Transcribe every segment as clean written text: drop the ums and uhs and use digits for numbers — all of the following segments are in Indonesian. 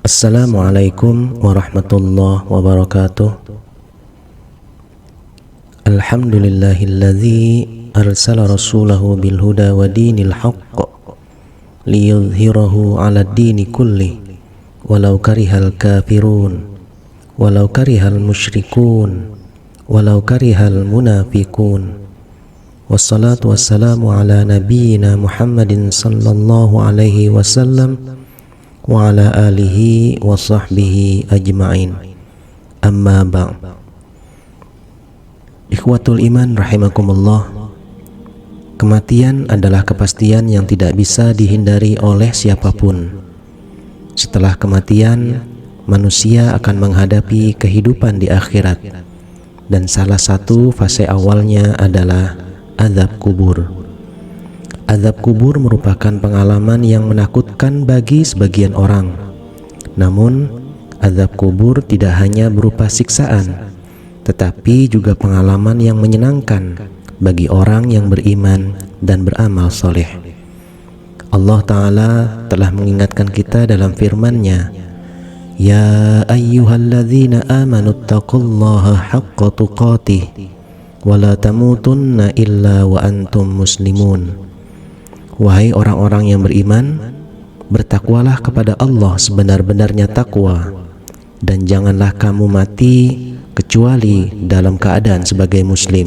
Assalamualaikum warahmatullahi wabarakatuh. Alhamdulillahilladzi arsala rasulahu bil huda wa dinil haqq liyudhhirahu 'alad dini kulli walau karihal kafirun walau karihal musyrikun walau karihal munafiqun. Wassalatu wassalamu ala nabiyyina Muhammadin sallallahu alaihi wasallam wa ala alihi wa sahbihi ajma'in. Amma ba'd. Ikhwatul iman rahimakumullah. Kematian adalah kepastian yang tidak bisa dihindari oleh siapapun. Setelah kematian, manusia akan menghadapi kehidupan di akhirat, dan salah satu fase awalnya adalah azab kubur. Azab kubur merupakan pengalaman yang menakutkan bagi sebagian orang. Namun, azab kubur tidak hanya berupa siksaan, tetapi juga pengalaman yang menyenangkan bagi orang yang beriman dan beramal soleh. Allah Ta'ala telah mengingatkan kita dalam firman-Nya, Ya ayyuhalladzina amanuttaqullaha haqqa tuqatih wa la tamutunna illa wa antum muslimun. Wahai orang-orang yang beriman, bertakwalah kepada Allah sebenar-benarnya takwa, dan janganlah kamu mati kecuali dalam keadaan sebagai muslim.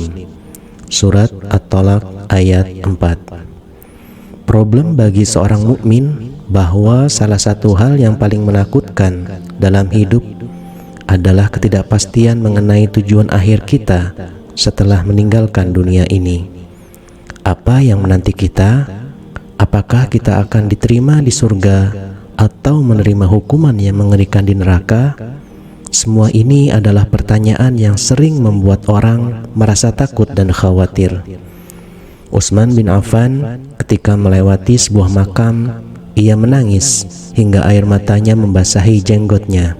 Surat At-Talaq ayat 4. Problem bagi seorang mukmin bahwa salah satu hal yang paling menakutkan dalam hidup adalah ketidakpastian mengenai tujuan akhir kita setelah meninggalkan dunia ini. Apa yang menanti kita? Apakah kita akan diterima di surga atau menerima hukuman yang mengerikan di neraka? Semua ini adalah pertanyaan yang sering membuat orang merasa takut dan khawatir. Utsman bin Affan ketika melewati sebuah makam, ia menangis hingga air matanya membasahi jenggotnya.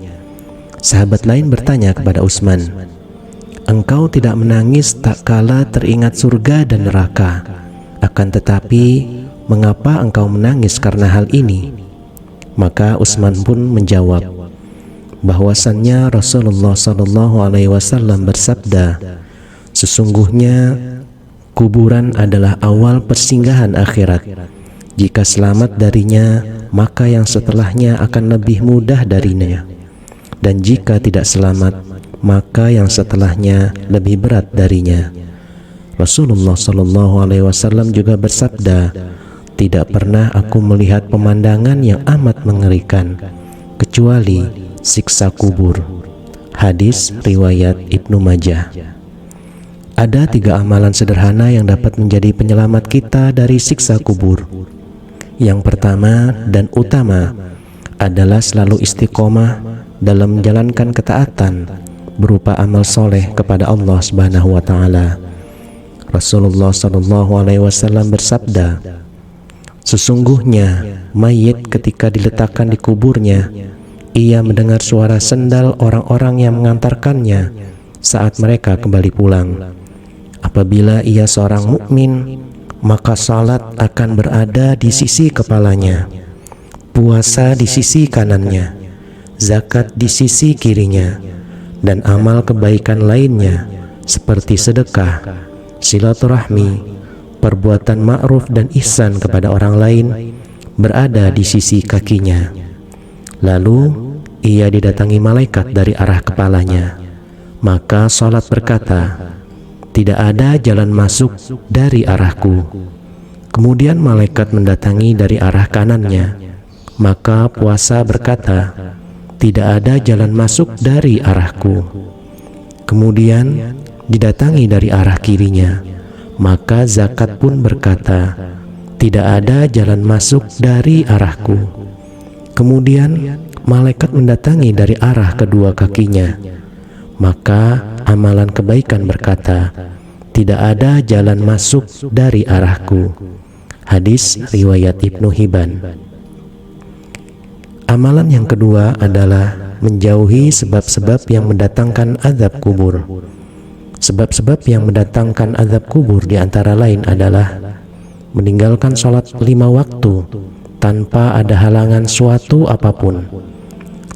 Sahabat lain bertanya kepada Utsman, "Engkau tidak menangis tak kala teringat surga dan neraka. Akan tetapi, mengapa engkau menangis karena hal ini?" Maka Utsman pun menjawab bahwasannya Rasulullah SAW bersabda, "Sesungguhnya kuburan adalah awal persinggahan akhirat. Jika selamat darinya, maka yang setelahnya akan lebih mudah darinya. Dan jika tidak selamat, maka yang setelahnya lebih berat darinya." Rasulullah SAW juga bersabda, "Tidak pernah aku melihat pemandangan yang amat mengerikan kecuali siksa kubur." Hadis riwayat Ibnu Majah. Ada 3 amalan sederhana yang dapat menjadi penyelamat kita dari siksa kubur. Yang pertama dan utama adalah selalu istiqomah dalam menjalankan ketaatan berupa amal soleh kepada Allah Subhanahu wa Ta'ala. Rasulullah SAW bersabda, "Sesungguhnya mayit ketika diletakkan di kuburnya, ia mendengar suara sendal orang-orang yang mengantarkannya saat mereka kembali pulang. Apabila ia seorang mukmin, maka salat akan berada di sisi kepalanya, puasa di sisi kanannya, zakat di sisi kirinya, dan amal kebaikan lainnya seperti sedekah, silaturahmi, perbuatan ma'ruf dan ihsan kepada orang lain berada di sisi kakinya. Lalu ia didatangi malaikat dari arah kepalanya. Maka salat berkata, 'Tidak ada jalan masuk dari arahku.' Kemudian malaikat mendatangi dari arah kanannya. Maka puasa berkata, 'Tidak ada jalan masuk dari arahku.' Kemudian didatangi dari arah kirinya. Maka zakat pun berkata, 'Tidak ada jalan masuk dari arahku.' Kemudian malaikat mendatangi dari arah kedua kakinya. Maka amalan kebaikan berkata, 'Tidak ada jalan masuk dari arahku.' Hadis riwayat Ibnu Hibban. Amalan yang kedua adalah menjauhi sebab-sebab yang mendatangkan azab kubur. Sebab-sebab yang mendatangkan azab kubur diantara lain adalah meninggalkan sholat 5 waktu tanpa ada halangan suatu apapun,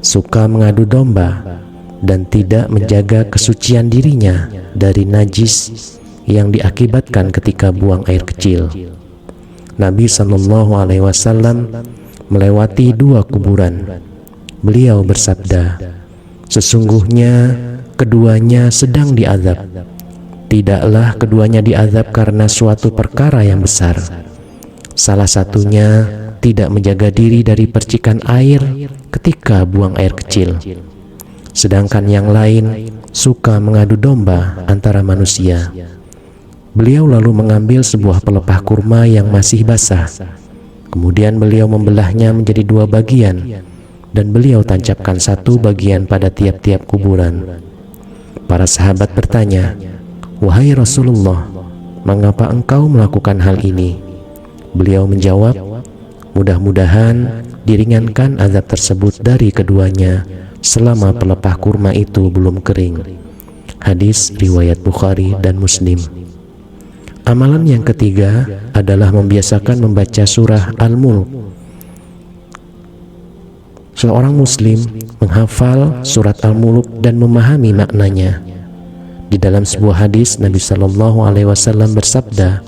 suka mengadu domba, dan tidak menjaga kesucian dirinya dari najis yang diakibatkan ketika buang air kecil. Nabi SAW melewati 2 kuburan. Beliau bersabda, "Sesungguhnya keduanya sedang diazab. Tidaklah keduanya diazab karena suatu perkara yang besar. Salah satunya tidak menjaga diri dari percikan air ketika buang air kecil. Sedangkan yang lain suka mengadu domba antara manusia." Beliau lalu mengambil sebuah pelepah kurma yang masih basah. Kemudian beliau membelahnya menjadi 2 bagian, dan beliau tancapkan 1 bagian pada tiap-tiap kuburan. Para sahabat bertanya, "Wahai Rasulullah, mengapa engkau melakukan hal ini?" Beliau menjawab, "Mudah-mudahan diringankan azab tersebut dari keduanya selama pelepah kurma itu belum kering." Hadis riwayat Bukhari dan Muslim. Amalan yang ketiga adalah membiasakan membaca surah Al-Mulk. Seorang muslim menghafal surat Al-Mulk dan memahami maknanya. Di dalam sebuah hadis, Nabi SAW bersabda,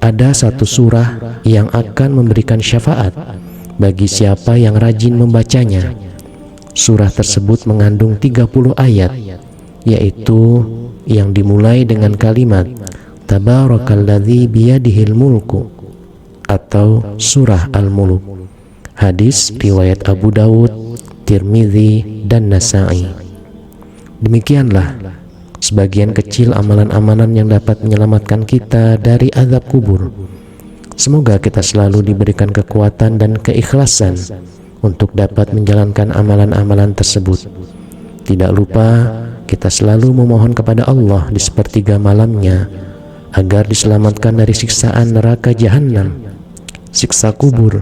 "Ada satu surah yang akan memberikan syafaat bagi siapa yang rajin membacanya." Surah tersebut mengandung 30 ayat, yaitu yang dimulai dengan kalimat Tabarakalladzi biyadihil mulku, atau surah Al-Mulk. Hadis riwayat Abu Dawud, Tirmidzi, dan Nasa'i. Demikianlah sebagian kecil amalan-amalan yang dapat menyelamatkan kita dari azab kubur. Semoga kita selalu diberikan kekuatan dan keikhlasan untuk dapat menjalankan amalan-amalan tersebut. Tidak lupa kita selalu memohon kepada Allah di sepertiga malamnya agar diselamatkan dari siksaan neraka jahanam, siksa kubur,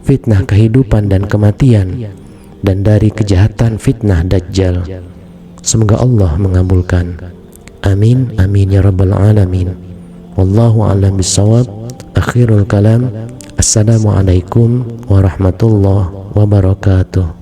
fitnah kehidupan dan kematian, dan dari kejahatan fitnah Dajjal. Semoga Allah mengabulkan. Amin, amin ya rabbal alamin. Wallahu a'lam bishawab. Akhirul kalam. Assalamualaikum warahmatullahi wabarakatuh.